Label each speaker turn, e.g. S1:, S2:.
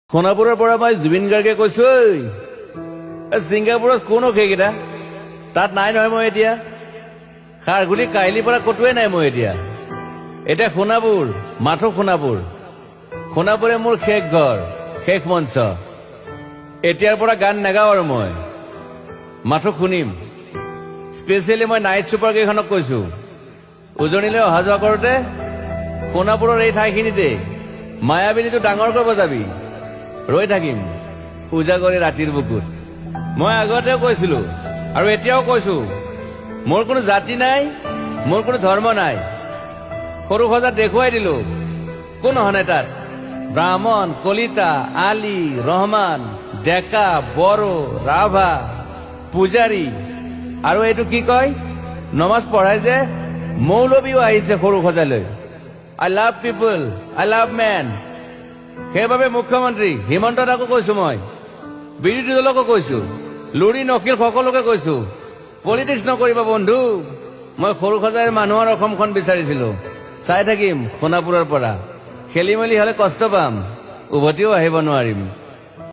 S1: সোণাপুৰৰ পৰা মই জুবিন গাৰ্গে কৈছো ছিংগাপুৰত কোন সেইকেইটা তাত নাই নহয় মই এতিয়া খাৰঘুলি কাহিলীৰ পৰা কতোৱে নাই মই এতিয়া সোণাপুৰ মাথো সোণাপুৰে মোৰ শেষ ঘৰ শেষ মঞ্চ এতিয়াৰ পৰা গান নাগাওঁ আৰু মই মাথো শুনিম স্পেচিয়েলি মই নাইট ছুপাৰ কেইখনক কৈছো উজনিলৈ অহা যোৱা কৰোঁতে সোণাপুৰৰ এই ঠাইখিনিতে মায়াবিনীটো ডাঙৰকৈ বজাবি ৰৈ থাকিম উজাগৰে ৰাতিৰ বুকুত মই আগতেও কৈছিলো আৰু এতিয়াও কৈছো মোৰ কোনো জাতি নাই মোৰ কোনো ধৰ্ম নাই সৰু সজাত দেখুৱাই দিলো কোন হনে তাত ব্ৰাহ্মণ কলিতা আলী ৰহমান ডেকা বড়ো ৰাভা পূজাৰী আৰু এইটো কি কয় নমাজ পঢ়াই যে মৌলবীও আহিছে সৰু সজালৈ I love people I love man সেইবাবে মুখ্যমন্ত্ৰী হিমন্ত দাকো কৈছো মই বিৰোধী দলকো কৈছো লুৰি নকিল সকলোকে কৈছো পলিটিক্স নকৰিবা বন্ধু মই সৰু সজাইৰ মানুহৰ অসমখন বিচাৰিছিলো চাই থাকিম সোণাপুৰৰ পৰা খেলি মেলি হলে কষ্ট পাম উভতিও আহিব নোৱাৰিম